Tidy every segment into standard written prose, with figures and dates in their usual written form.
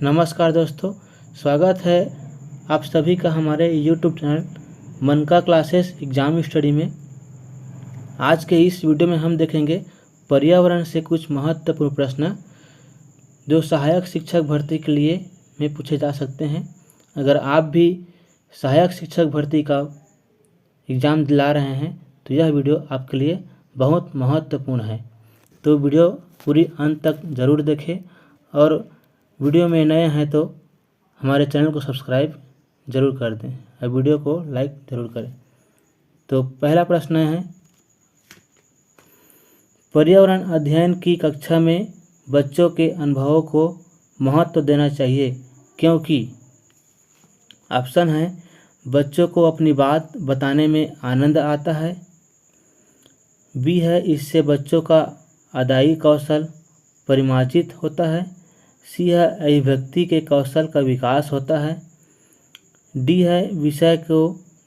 नमस्कार दोस्तों, स्वागत है आप सभी का हमारे YouTube चैनल मन का क्लासेस एग्ज़ाम स्टडी में। आज के इस वीडियो में हम देखेंगे पर्यावरण से कुछ महत्वपूर्ण प्रश्न जो सहायक शिक्षक भर्ती के लिए में पूछे जा सकते हैं। अगर आप भी सहायक शिक्षक भर्ती का एग्ज़ाम दिला रहे हैं तो यह वीडियो आपके लिए बहुत महत्वपूर्ण है। तो वीडियो पूरी अंत तक ज़रूर देखें और वीडियो में नए हैं तो हमारे चैनल को सब्सक्राइब ज़रूर कर दें और वीडियो को लाइक ज़रूर करें। तो पहला प्रश्न है, पर्यावरण अध्ययन की कक्षा में बच्चों के अनुभवों को महत्व देना चाहिए क्योंकि ऑप्शन है, बच्चों को अपनी बात बताने में आनंद आता है। बी है, इससे बच्चों का अदाई कौशल परिमार्जित होता है। सी है, अभिव्यक्ति के कौशल का विकास होता है। डी है, विषय को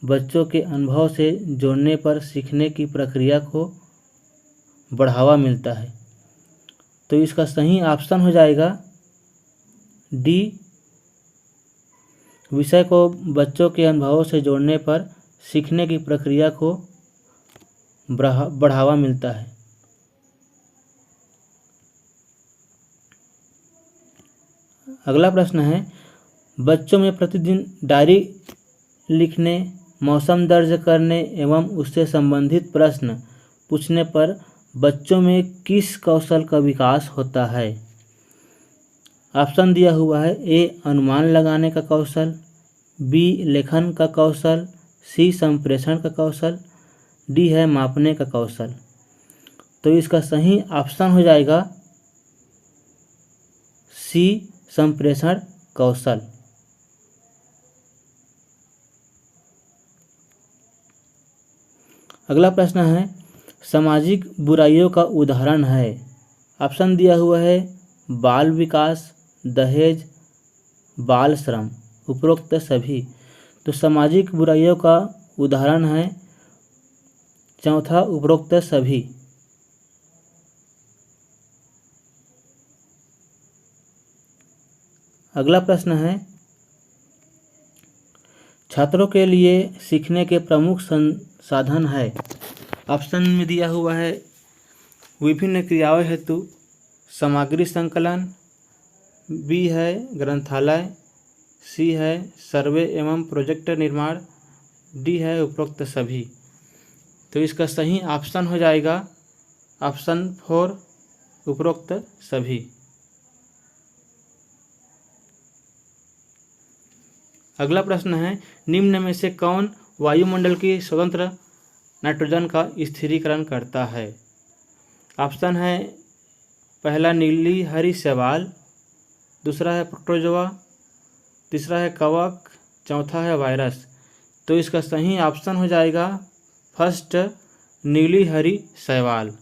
बच्चों के अनुभव से जोड़ने पर सीखने की प्रक्रिया को बढ़ावा मिलता है। तो इसका सही ऑप्शन हो जाएगा डी, विषय को बच्चों के अनुभवों से जोड़ने पर सीखने की प्रक्रिया को बढ़ावा मिलता है। अगला प्रश्न है, बच्चों में प्रतिदिन डायरी लिखने, मौसम दर्ज करने एवं उससे संबंधित प्रश्न पूछने पर बच्चों में किस कौशल का विकास होता है? ऑप्शन दिया हुआ है, ए अनुमान लगाने का कौशल, बी लेखन का कौशल, सी संप्रेषण का कौशल, डी है मापने का कौशल। तो इसका सही ऑप्शन हो जाएगा सी संप्रेषण कौशल। अगला प्रश्न है, सामाजिक बुराइयों का उदाहरण है। ऑप्शन दिया हुआ है, बाल विकास, दहेज, बाल श्रम, उपरोक्त सभी। तो सामाजिक बुराइयों का उदाहरण है चौथा, उपरोक्त सभी। अगला प्रश्न है, छात्रों के लिए सीखने के प्रमुख संसाधन है। ऑप्शन में दिया हुआ है, विभिन्न क्रियाओं हेतु सामग्री संकलन, बी है ग्रंथालय, सी है सर्वे एवं प्रोजेक्ट निर्माण, डी है उपरोक्त सभी। तो इसका सही ऑप्शन हो जाएगा ऑप्शन 4, उपरोक्त सभी। अगला प्रश्न है, निम्न में से कौन वायुमंडल की स्वतंत्र नाइट्रोजन का स्थिरीकरण करता है? ऑप्शन है, पहला नीली हरी शैवाल, दूसरा है प्रोटोजोआ, तीसरा है कवक, चौथा है वायरस। तो इसका सही ऑप्शन हो जाएगा फर्स्ट, नीली हरी शैवाल।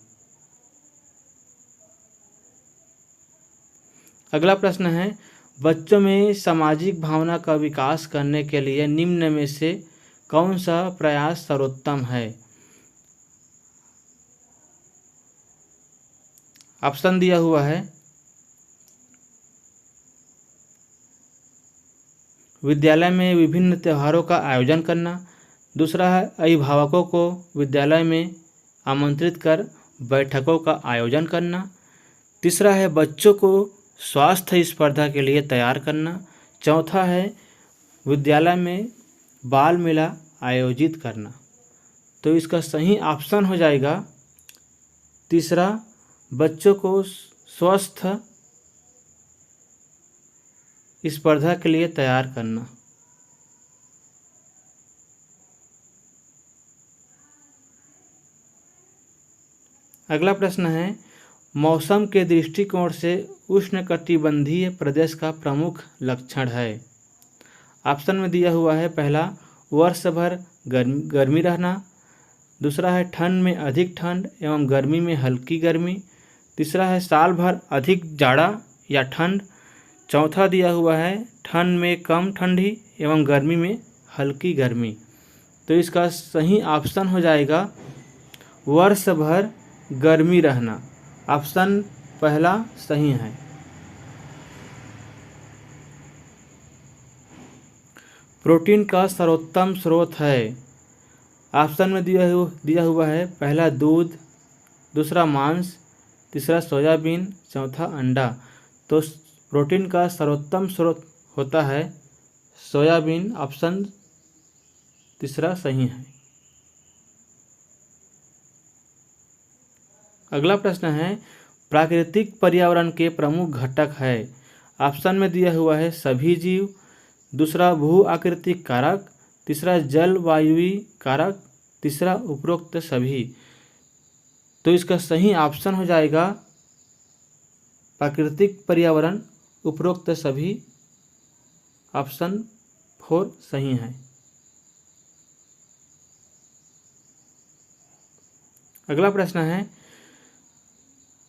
अगला प्रश्न है, बच्चों में सामाजिक भावना का विकास करने के लिए निम्न में से कौन सा प्रयास सर्वोत्तम है? ऑप्शन दिया हुआ है, विद्यालय में विभिन्न त्योहारों का आयोजन करना, दूसरा है अभिभावकों को विद्यालय में आमंत्रित कर बैठकों का आयोजन करना, तीसरा है बच्चों को स्वास्थ्य स्पर्धा के लिए तैयार करना, चौथा है विद्यालय में बाल मेला आयोजित करना। तो इसका सही ऑप्शन हो जाएगा तीसरा, बच्चों को स्वस्थ स्पर्धा के लिए तैयार करना। अगला प्रश्न है, मौसम के दृष्टिकोण से उष्णकटिबंधीय प्रदेश का प्रमुख लक्षण है। ऑप्शन में दिया हुआ है, पहला वर्ष भर गर्मी रहना, दूसरा है ठंड में अधिक ठंड एवं गर्मी में हल्की गर्मी, तीसरा है साल भर अधिक जाड़ा या ठंड, चौथा दिया हुआ है ठंड में कम ठंडी एवं गर्मी में हल्की गर्मी। तो इसका सही ऑप्शन हो जाएगा वर्ष भर गर्मी रहना। ऑप्शन पहला सही है। प्रोटीन का सर्वोत्तम स्रोत है। ऑप्शन में दिया हुआ है, पहला दूध, दूसरा मांस, तीसरा सोयाबीन, चौथा अंडा। तो प्रोटीन का सर्वोत्तम स्रोत होता है सोयाबीन। ऑप्शन तीसरा सही है। अगला प्रश्न है, प्राकृतिक पर्यावरण के प्रमुख घटक है। ऑप्शन में दिया हुआ है सभी जीव, दूसरा भू आकृतिक कारक, तीसरा जलवायुवी कारक, तीसरा उपरोक्त सभी। तो इसका सही ऑप्शन हो जाएगा प्राकृतिक पर्यावरण उपरोक्त सभी। ऑप्शन 4 सही है। अगला प्रश्न है,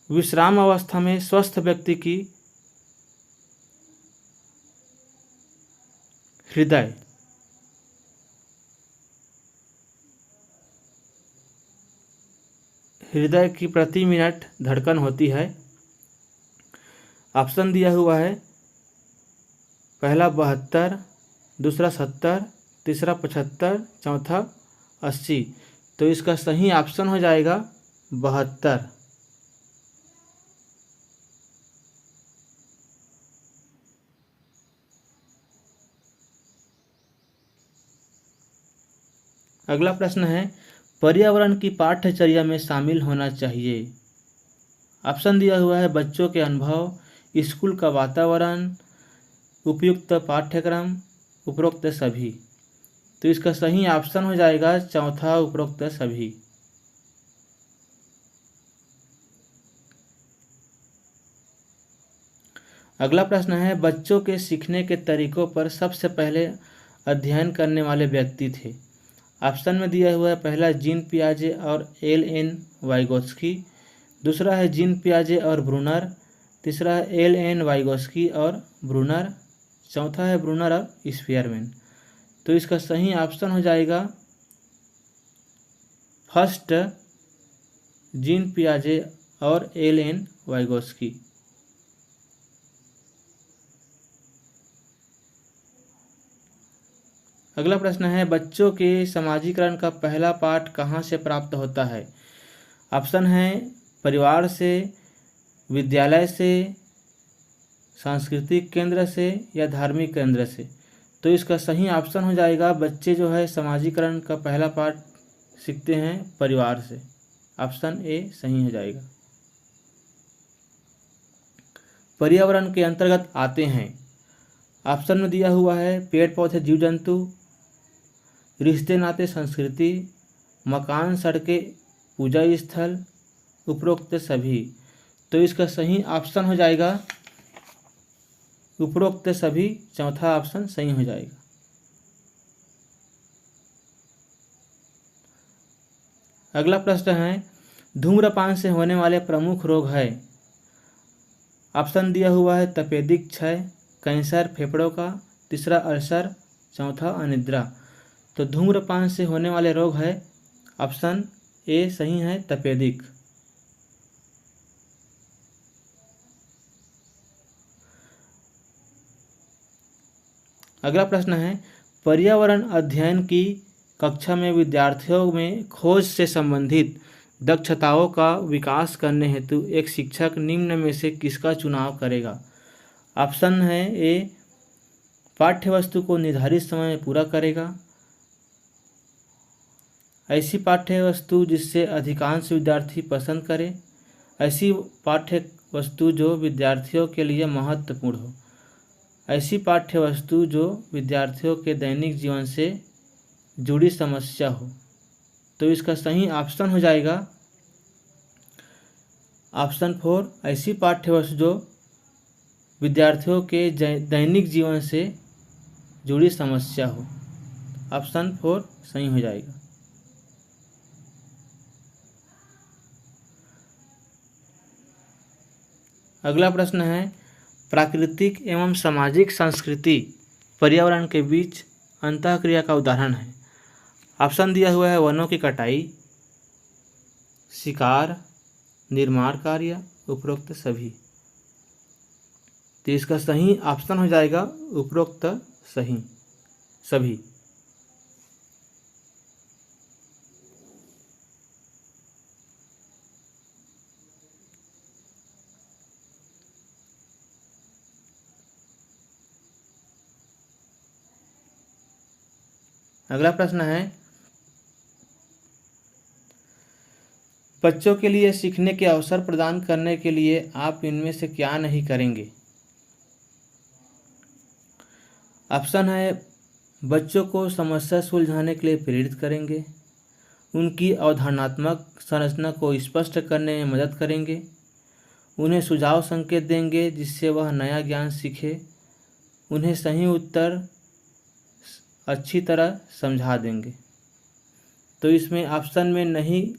विश्राम अवस्था में स्वस्थ व्यक्ति की हृदय की प्रति मिनट धड़कन होती है। ऑप्शन दिया हुआ है, पहला 72, दूसरा 70, तीसरा 75, चौथा 80। तो इसका सही ऑप्शन हो जाएगा 72। अगला प्रश्न है, पर्यावरण की पाठ्यचर्या में शामिल होना चाहिए। ऑप्शन दिया हुआ है, बच्चों के अनुभव, स्कूल का वातावरण, उपयुक्त पाठ्यक्रम, उपरोक्त सभी। तो इसका सही ऑप्शन हो जाएगा चौथा, उपरोक्त सभी। अगला प्रश्न है, बच्चों के सीखने के तरीकों पर सबसे पहले अध्ययन करने वाले व्यक्ति थे। ऑप्शन में दिया हुआ है, पहला जीन पियाजे और एल.एन. वाइगोत्स्की, दूसरा है जीन पियाजे और ब्रूनर, तीसरा है एल.एन. वाइगोत्स्की और ब्रूनर, चौथा है ब्रूनर और स्पीयरमैन। तो इसका सही ऑप्शन हो जाएगा फर्स्ट, जीन पियाजे और एल.एन. वाइगोत्स्की। अगला प्रश्न है, बच्चों के समाजीकरण का पहला पाठ कहाँ से प्राप्त होता है। ऑप्शन है, परिवार से, विद्यालय से, सांस्कृतिक केंद्र से या धार्मिक केंद्र से। तो इसका सही ऑप्शन हो जाएगा, बच्चे जो है समाजीकरण का पहला पाठ सीखते हैं परिवार से। ऑप्शन ए सही हो जाएगा। पर्यावरण के अंतर्गत आते हैं। ऑप्शन में दिया हुआ है, पेड़ पौधे जीव जंतु, रिश्ते नाते संस्कृति, मकान सड़कें पूजा स्थल, उपरोक्त सभी। तो इसका सही ऑप्शन हो जाएगा उपरोक्त सभी, चौथा ऑप्शन सही हो जाएगा। अगला प्रश्न है, धूम्रपान से होने वाले प्रमुख रोग है। ऑप्शन दिया हुआ है, तपेदिक क्षय, कैंसर फेफड़ों का, तीसरा अल्सर, चौथा अनिद्रा। तो धूम्रपान से होने वाले रोग है, ऑप्शन ए सही है, तपेदिक। अगला प्रश्न है, पर्यावरण अध्ययन की कक्षा में विद्यार्थियों में खोज से संबंधित दक्षताओं का विकास करने हेतु एक शिक्षक निम्न में से किसका चुनाव करेगा। ऑप्शन है, ए पाठ्यवस्तु को निर्धारित समय में पूरा करेगा, ऐसी पाठ्यवस्तु जिससे अधिकांश विद्यार्थी पसंद करें, ऐसी पाठ्यवस्तु जो विद्यार्थियों के लिए महत्वपूर्ण हो, ऐसी पाठ्यवस्तु जो विद्यार्थियों के दैनिक जीवन से जुड़ी समस्या हो। तो इसका सही ऑप्शन हो जाएगा ऑप्शन 4, ऐसी पाठ्यवस्तु जो विद्यार्थियों के दैनिक जीवन से जुड़ी समस्या हो। ऑप्शन 4 सही हो जाएगा। अगला प्रश्न है, प्राकृतिक एवं सामाजिक संस्कृति पर्यावरण के बीच अंतःक्रिया का उदाहरण है। ऑप्शन दिया हुआ है, वनों की कटाई, शिकार, निर्माण कार्य, उपरोक्त सभी। तो इसका सही ऑप्शन हो जाएगा उपरोक्त सही, सभी। अगला प्रश्न है, बच्चों के लिए सीखने के अवसर प्रदान करने के लिए आप इनमें से क्या नहीं करेंगे? ऑप्शन है, बच्चों को समस्या सुलझाने के लिए प्रेरित करेंगे, उनकी अवधारणात्मक संरचना को स्पष्ट करने में मदद करेंगे, उन्हें सुझाव संकेत देंगे जिससे वह नया ज्ञान सीखे, उन्हें सही उत्तर अच्छी तरह समझा देंगे। तो इसमें ऑप्शन में नहीं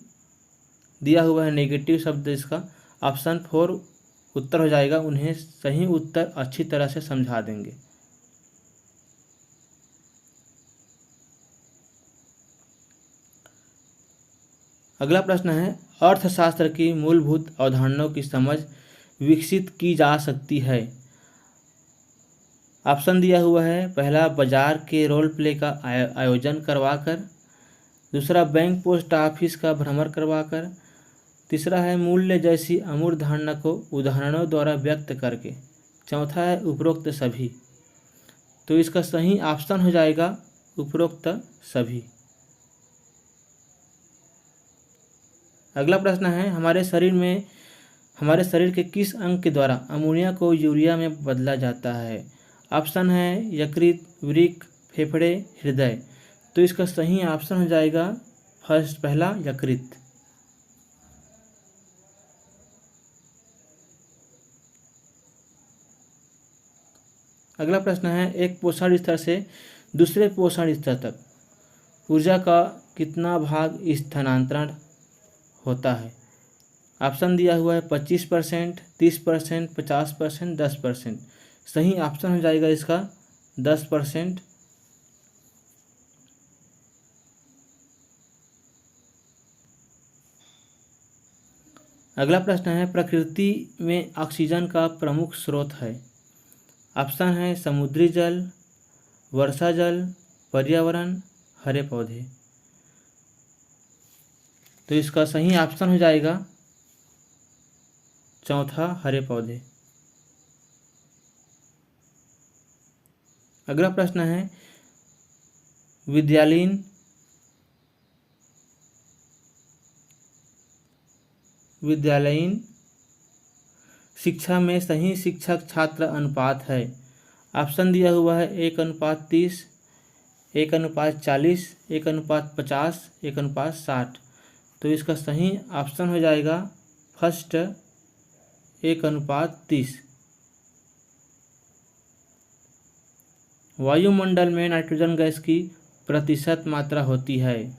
दिया हुआ है नेगेटिव शब्द, इसका ऑप्शन 4 उत्तर हो जाएगा, उन्हें सही उत्तर अच्छी तरह से समझा देंगे। अगला प्रश्न है, अर्थशास्त्र की मूलभूत अवधारणाओं की समझ विकसित की जा सकती है। ऑप्शन दिया हुआ है, पहला बाजार के रोल प्ले का आयोजन करवाकर, दूसरा बैंक पोस्ट ऑफिस का भ्रमण करवाकर, तीसरा है मूल्य जैसी अमूर्त धारणा को उदाहरणों द्वारा व्यक्त करके, चौथा है उपरोक्त सभी। तो इसका सही ऑप्शन हो जाएगा उपरोक्त सभी। अगला प्रश्न है, हमारे शरीर के किस अंग के द्वारा अमोनिया को यूरिया में बदला जाता है? ऑप्शन है यकृत, वृक्क, फेफड़े, हृदय। तो इसका सही ऑप्शन हो जाएगा पहला यकृत। अगला प्रश्न है, एक पोषण स्तर से दूसरे पोषण स्तर तक ऊर्जा का कितना भाग स्थानांतरण होता है? ऑप्शन दिया हुआ है 25%, 30%, 50%, 10%। सही ऑप्शन हो जाएगा इसका 10%। अगला प्रश्न है, प्रकृति में ऑक्सीजन का प्रमुख स्रोत है। ऑप्शन है समुद्री जल, वर्षा जल, पर्यावरण, हरे पौधे। तो इसका सही ऑप्शन हो जाएगा चौथा, हरे पौधे। अगला प्रश्न है, विद्यालयीन शिक्षा में सही शिक्षक छात्र अनुपात है। ऑप्शन दिया हुआ है 1:30, 1:40, 1:50, 1:60। तो इसका सही ऑप्शन हो जाएगा फर्स्ट 1:30। वायुमंडल में नाइट्रोजन गैस की प्रतिशत मात्रा होती है।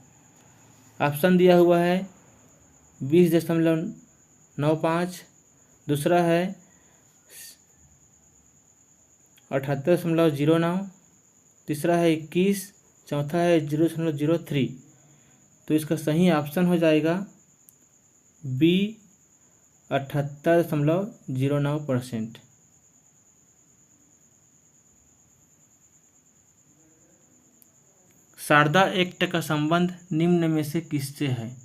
ऑप्शन दिया हुआ है 20.95, दूसरा है 78.09, तीसरा है 21, चौथा है 0.03। तो इसका सही ऑप्शन हो जाएगा बी 78.09%। शारदा एक्ट का संबंध निम्न में से किससे है?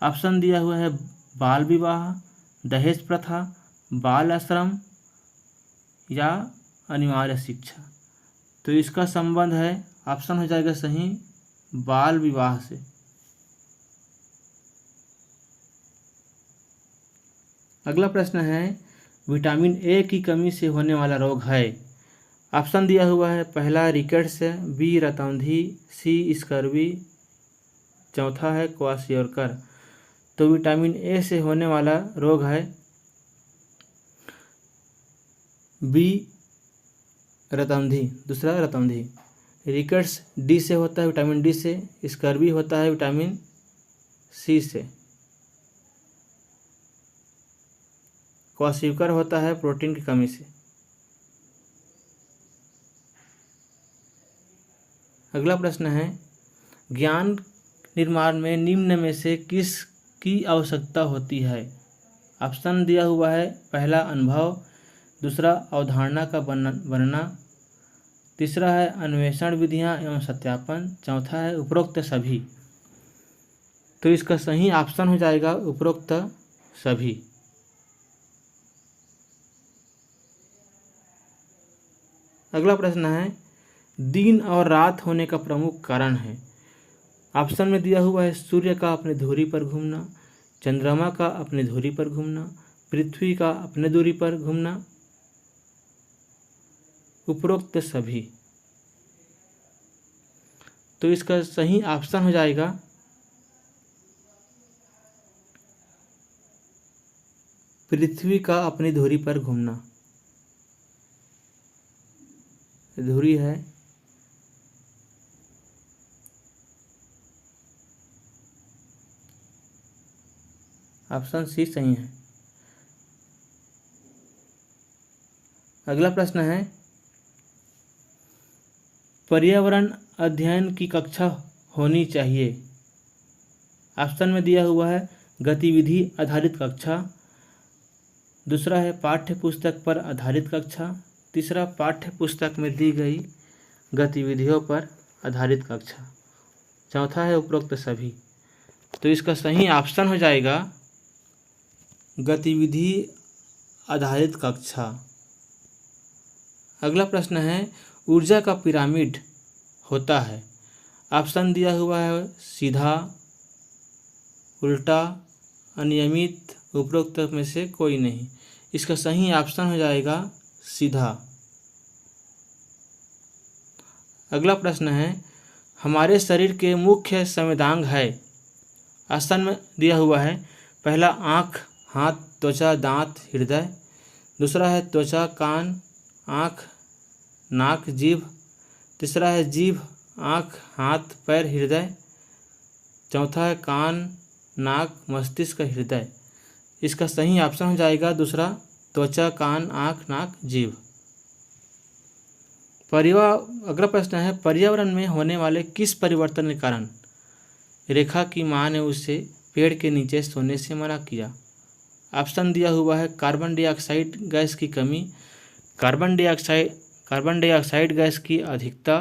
ऑप्शन दिया हुआ है बाल विवाह, दहेज प्रथा, बाल आश्रम या अनिवार्य शिक्षा। तो इसका संबंध है, ऑप्शन हो जाएगा सही बाल विवाह से। अगला प्रश्न है, विटामिन ए की कमी से होने वाला रोग है। ऑप्शन दिया हुआ है पहला रिकेट्स, बी रतौंधी, सी स्कर्वी, चौथा है क्वाशियोरकर। तो विटामिन ए से होने वाला रोग है बी रतौंधी, दूसरा रतौंधी। रिकेट्स डी से होता है, विटामिन डी से। स्कर्वी होता है विटामिन सी से। क्वाशियोरकर होता है प्रोटीन की कमी से। अगला प्रश्न है, ज्ञान निर्माण में निम्न में से किस की आवश्यकता होती है? ऑप्शन दिया हुआ है पहला अनुभव, दूसरा अवधारणा का बनना, तीसरा है अन्वेषण विधियाँ एवं सत्यापन, चौथा है उपरोक्त सभी। तो इसका सही ऑप्शन हो जाएगा उपरोक्त सभी। अगला प्रश्न है दिन और रात होने का प्रमुख कारण है। ऑप्शन में दिया हुआ है सूर्य का अपने धुरी पर घूमना, चंद्रमा का अपने धुरी पर घूमना, पृथ्वी का अपने धुरी पर घूमना, उपरोक्त सभी। तो इसका सही ऑप्शन हो जाएगा पृथ्वी का अपनी धुरी पर घूमना। धुरी है ऑप्शन सी सही है। अगला प्रश्न है पर्यावरण अध्ययन की कक्षा होनी चाहिए। ऑप्शन में दिया हुआ है गतिविधि आधारित कक्षा, दूसरा है पाठ्य पुस्तक पर आधारित कक्षा, तीसरा पाठ्य पुस्तक में दी गई गतिविधियों पर आधारित कक्षा, चौथा है उपरोक्त सभी। तो इसका सही ऑप्शन हो जाएगा गतिविधि आधारित कक्षा। अगला प्रश्न है ऊर्जा का पिरामिड होता है। ऑप्शन दिया हुआ है सीधा, उल्टा, अनियमित, उपरोक्त में से कोई नहीं। इसका सही ऑप्शन हो जाएगा सीधा। अगला प्रश्न है हमारे शरीर के मुख्य संवेदांग है। ऑप्शन में दिया हुआ है पहला आँख, हाथ, त्वचा, दांत, हृदय, दूसरा है त्वचा, कान, आँख, नाक, जीभ, तीसरा है जीभ, आँख, हाथ, पैर, हृदय, चौथा है कान, नाक, मस्तिष्क, हृदय। इसका सही ऑप्शन हो जाएगा दूसरा त्वचा, कान, आँख, नाक, जीभ। अगला प्रश्न है पर्यावरण में होने वाले किस परिवर्तन के कारण रेखा की माँ ने उसे पेड़ के नीचे सोने से मना किया। ऑप्शन दिया हुआ है कार्बन डाइऑक्साइड गैस की कमी, कार्बन डाइऑक्साइड गैस की अधिकता,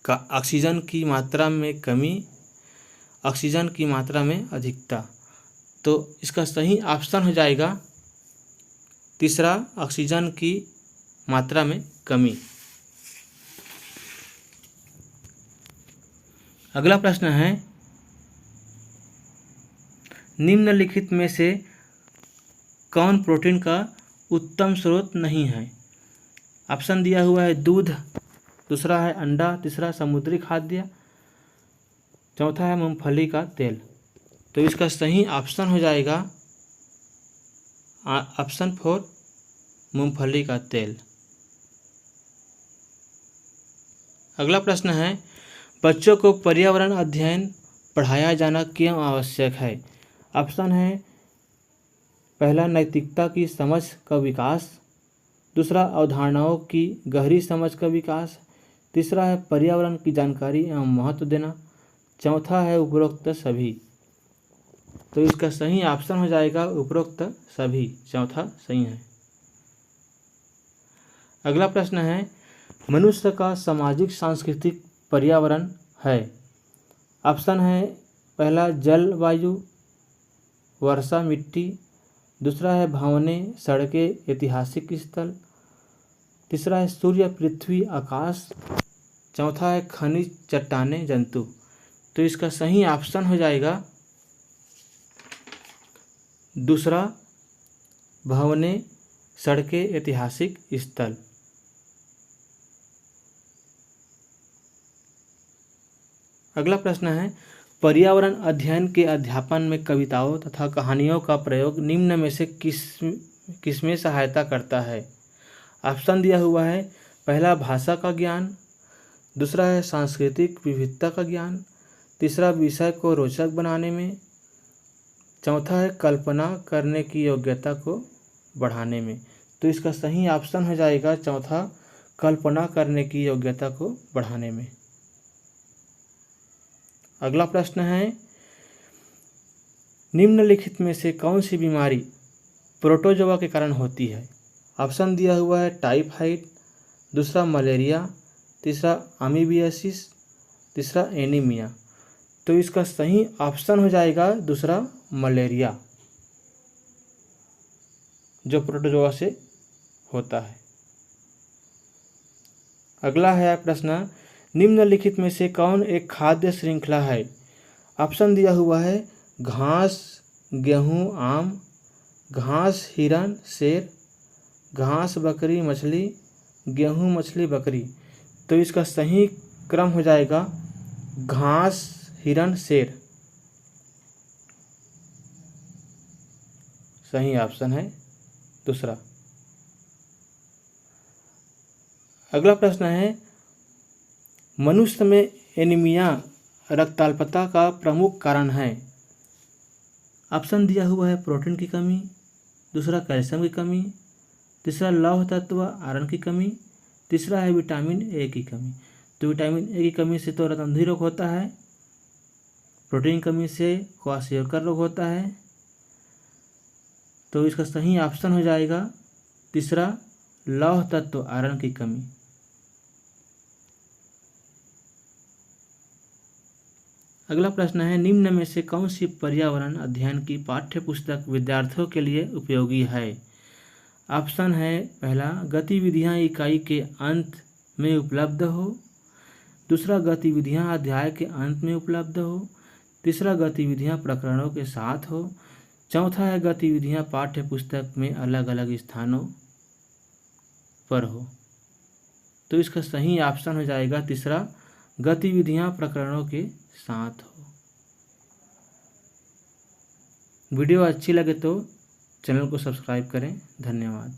का ऑक्सीजन की मात्रा में कमी, ऑक्सीजन की मात्रा में अधिकता। तो इसका सही ऑप्शन हो जाएगा तीसरा ऑक्सीजन की मात्रा में कमी। अगला प्रश्न है निम्नलिखित में से कौन प्रोटीन का उत्तम स्रोत नहीं है। ऑप्शन दिया हुआ है दूध, दूसरा है अंडा, तीसरा समुद्री खाद्य, चौथा है मूंगफली का तेल। तो इसका सही ऑप्शन हो जाएगा ऑप्शन 4 मूंगफली का तेल। अगला प्रश्न है बच्चों को पर्यावरण अध्ययन पढ़ाया जाना क्यों आवश्यक है। ऑप्शन है पहला नैतिकता की समझ का विकास, दूसरा अवधारणाओं की गहरी समझ का विकास, तीसरा है पर्यावरण की जानकारी एवं महत्व देना, चौथा है उपरोक्त सभी। तो इसका सही ऑप्शन हो जाएगा उपरोक्त सभी, चौथा सही है। अगला प्रश्न है मनुष्य का सामाजिक सांस्कृतिक पर्यावरण है। ऑप्शन है पहला जल, वायु, वर्षा, मिट्टी, दूसरा है भवनें, सड़कें, ऐतिहासिक स्थल, तीसरा है सूर्य, पृथ्वी, आकाश, चौथा है खनिज, चट्टानें, जंतु। तो इसका सही ऑप्शन हो जाएगा दूसरा भवनें, सड़कें, ऐतिहासिक स्थल। अगला प्रश्न है पर्यावरण अध्ययन के अध्यापन में कविताओं तथा कहानियों का प्रयोग निम्न में से किसमें सहायता करता है। ऑप्शन दिया हुआ है पहला भाषा का ज्ञान, दूसरा है सांस्कृतिक विविधता का ज्ञान, तीसरा विषय को रोचक बनाने में, चौथा है कल्पना करने की योग्यता को बढ़ाने में। तो इसका सही ऑप्शन हो जाएगा चौथा कल्पना करने की योग्यता को बढ़ाने में। अगला प्रश्न है निम्नलिखित में से कौन सी बीमारी प्रोटोजोआ के कारण होती है। ऑप्शन दिया हुआ है टाइफाइड, दूसरा मलेरिया, तीसरा अमीबियासिस, तीसरा एनीमिया। तो इसका सही ऑप्शन हो जाएगा दूसरा मलेरिया, जो प्रोटोजोआ से होता है। अगला है प्रश्न, निम्नलिखित में से कौन एक खाद्य श्रृंखला है? ऑप्शन दिया हुआ है घास गेहूं आम, घास हिरन शेर, घास बकरी मछली, गेहूं मछली बकरी। तो इसका सही क्रम हो जाएगा घास हिरन शेर, सही ऑप्शन है दूसरा। अगला प्रश्न है, मनुष्य में एनीमिया रक्ताल्पता का प्रमुख कारण है। ऑप्शन दिया हुआ है प्रोटीन की कमी, दूसरा कैल्शियम की कमी, तीसरा लौह तत्व आयरन की कमी, तीसरा है विटामिन ए की कमी। तो विटामिन ए की कमी से तो रतंधी रोग होता है, प्रोटीन की कमी से क्वाशियोकर रोग होता है। तो इसका सही ऑप्शन हो जाएगा तीसरा लौह तत्व आयरन की कमी। अगला प्रश्न है, निम्न में से कौन सी पर्यावरण अध्ययन की पाठ्य पुस्तक विद्यार्थियों के लिए उपयोगी है? ऑप्शन है पहला, गतिविधियां इकाई के अंत में उपलब्ध हो, दूसरा गतिविधियां अध्याय के अंत में उपलब्ध हो, तीसरा गतिविधियां प्रकरणों के साथ हो, चौथा है गतिविधियां पाठ्य पुस्तक में अलग अलग स्थानों पर हो। तो इसका सही ऑप्शन हो जाएगा तीसरा, गतिविधियां प्रकरणों के साथ हो। वीडियो अच्छी लगे तो चैनल को सब्सक्राइब करें। धन्यवाद।